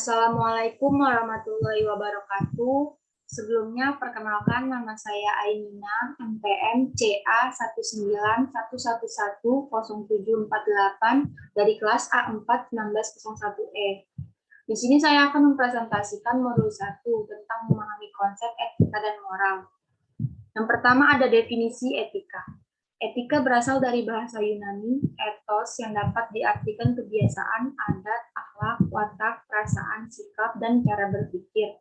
Assalamualaikum warahmatullahi wabarakatuh. Sebelumnya, perkenalkan nama saya Ainina, NPM CA191110748 dari kelas A4 1901E. Di sini saya akan mempresentasikan modul 1 tentang memahami konsep etika dan moral. Yang pertama ada definisi etika. Etika berasal dari bahasa Yunani, ethos, yang dapat diartikan kebiasaan, adat, akhlak, watak, perasaan, sikap, dan cara berpikir.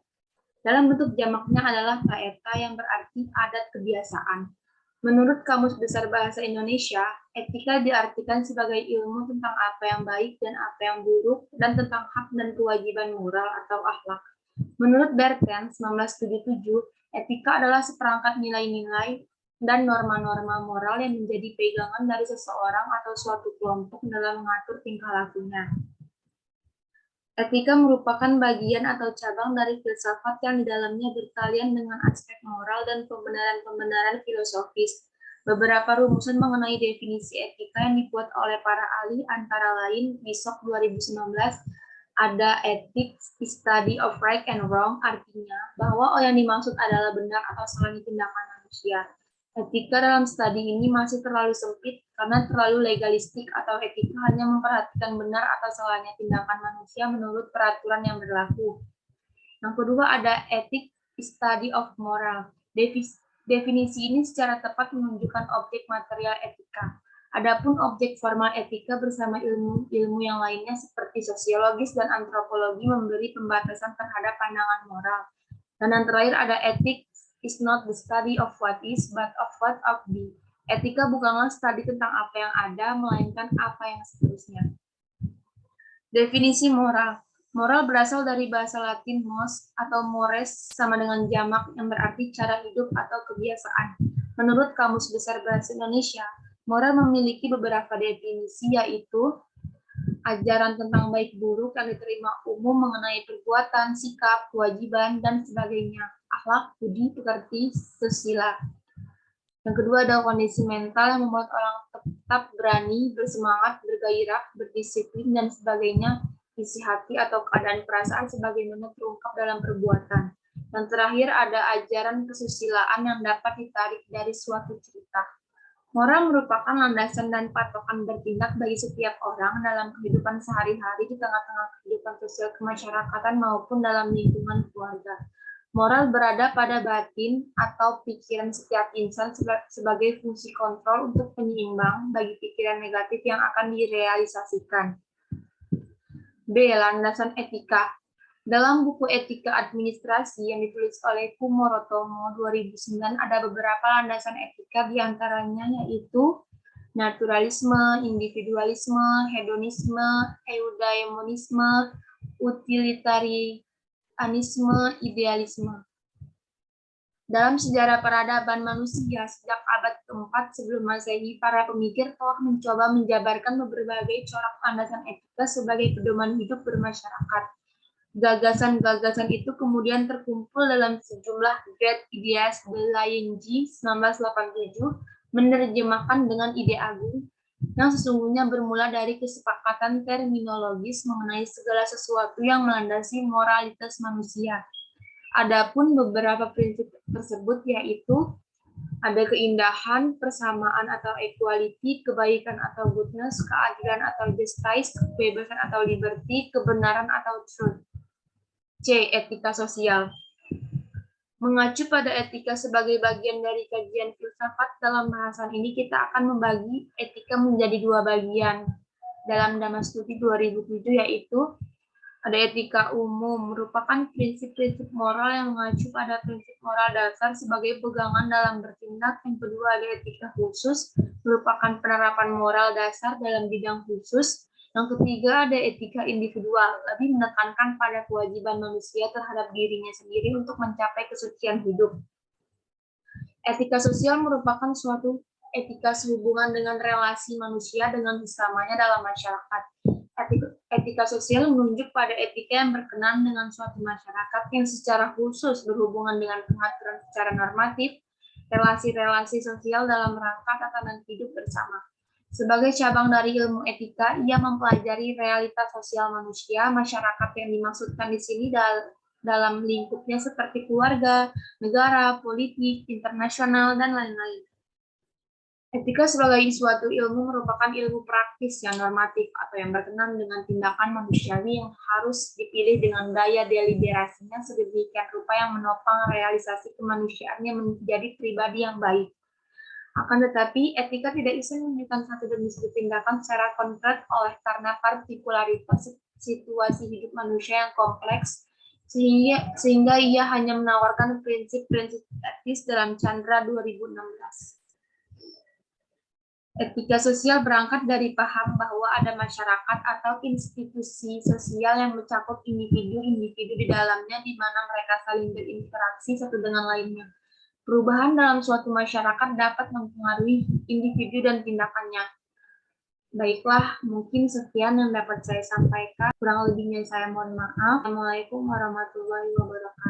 Dalam bentuk jamaknya adalah taeta yang berarti adat kebiasaan. Menurut Kamus Besar Bahasa Indonesia, etika diartikan sebagai ilmu tentang apa yang baik dan apa yang buruk, dan tentang hak dan kewajiban moral atau akhlak. Menurut Bertrand, 1977, etika adalah seperangkat nilai-nilai dan norma-norma moral yang menjadi pegangan dari seseorang atau suatu kelompok dalam mengatur tingkah lakunya. Etika merupakan bagian atau cabang dari filsafat yang di dalamnya berkalian dengan aspek moral dan pembenaran-pembenaran filosofis. Beberapa rumusan mengenai definisi etika yang dibuat oleh para ahli antara lain Bishop 2019, ada ethics, study of right and wrong, artinya bahwa yang dimaksud adalah benar atau salahnya tindakan manusia. Etika dalam studi ini masih terlalu sempit karena terlalu legalistik atau etika hanya memperhatikan benar atau salahnya tindakan manusia menurut peraturan yang berlaku. Yang kedua ada ethics, study of moral. Definisi ini secara tepat menunjukkan objek material etika. Adapun objek formal etika bersama ilmu-ilmu yang lainnya seperti sosiologis dan antropologi memberi pembatasan terhadap pandangan moral. Dan yang terakhir ada ethics is not the study of what is, but of what ought be. Etika bukanlah studi tentang apa yang ada, melainkan apa yang seterusnya. Definisi moral. Moral berasal dari bahasa Latin mos atau mores sama dengan jamak yang berarti cara hidup atau kebiasaan. Menurut Kamus Besar Bahasa Indonesia, moral memiliki beberapa definisi, yaitu ajaran tentang baik buruk yang diterima umum mengenai perbuatan, sikap, kewajiban, dan sebagainya. Akhlak, budi, pekerti, susila. Yang kedua ada kondisi mental yang membuat orang tetap berani, bersemangat, bergairah, berdisiplin, dan sebagainya. Isi hati atau keadaan perasaan sebagaimana terungkap dalam perbuatan. Dan terakhir ada ajaran kesusilaan yang dapat ditarik dari suatu cerita. Moral merupakan landasan dan patokan bertindak bagi setiap orang dalam kehidupan sehari-hari di tengah-tengah kehidupan sosial kemasyarakatan maupun dalam lingkungan keluarga. Moral berada pada batin atau pikiran setiap insan sebagai fungsi kontrol untuk penyeimbang bagi pikiran negatif yang akan direalisasikan. B. Landasan etika. Dalam buku Etika Administrasi yang ditulis oleh Kumorotomo 2009 ada beberapa landasan etika diantaranya yaitu naturalisme, individualisme, hedonisme, eudaimonisme, utilitarianisme, idealisme. Dalam sejarah peradaban manusia sejak abad ke-4 sebelum Masehi, para pemikir telah mencoba menjabarkan berbagai corak landasan etika sebagai pedoman hidup bermasyarakat. Gagasan-gagasan itu kemudian terkumpul dalam sejumlah Great Ideas de Layenji 1987, menerjemahkan dengan ide agung yang sesungguhnya bermula dari kesepakatan terminologis mengenai segala sesuatu yang melandasi moralitas manusia. Adapun beberapa prinsip tersebut yaitu ada keindahan, persamaan atau equality, kebaikan atau goodness, keadilan atau justice, kebebasan atau liberty, kebenaran atau truth. C. Etika sosial. Mengacu pada etika sebagai bagian dari kajian filsafat, dalam bahasan ini kita akan membagi etika menjadi dua bagian. Dalam Damastuti 2007 yaitu ada etika umum, merupakan prinsip-prinsip moral yang mengacu pada prinsip moral dasar sebagai pegangan dalam bertindak. Yang kedua ada etika khusus, merupakan penerapan moral dasar dalam bidang khusus. Yang ketiga ada etika individual, lebih menekankan pada kewajiban manusia terhadap dirinya sendiri untuk mencapai kesucian hidup. Etika sosial merupakan suatu etika sehubungan dengan relasi manusia dengan sesamanya dalam masyarakat. Etika sosial menunjuk pada etika yang berkenan dengan suatu masyarakat yang secara khusus berhubungan dengan pengaturan secara normatif relasi-relasi sosial dalam rangka tatanan hidup bersama. Sebagai cabang dari ilmu etika, ia mempelajari realitas sosial manusia, masyarakat yang dimaksudkan di sini dalam lingkupnya seperti keluarga, negara, politik, internasional, dan lain-lain. Etika sebagai suatu ilmu merupakan ilmu praktis yang normatif atau yang berkenaan dengan tindakan manusiawi yang harus dipilih dengan daya deliberasinya sedemikian rupa yang menopang realisasi kemanusiaannya menjadi pribadi yang baik. Akan tetapi, etika tidak bisa menunjukkan satu demi satu tindakan secara konkret karena partikularitas situasi hidup manusia yang kompleks, sehingga ia hanya menawarkan prinsip-prinsip etis dalam Chandra 2016. Etika sosial berangkat dari paham bahwa ada masyarakat atau institusi sosial yang mencakup individu-individu di dalamnya di mana mereka saling berinteraksi satu dengan lainnya. Perubahan dalam suatu masyarakat dapat mempengaruhi individu dan tindakannya. Baiklah, mungkin sekian yang dapat saya sampaikan. Kurang lebihnya saya mohon maaf. Assalamualaikum warahmatullahi wabarakatuh.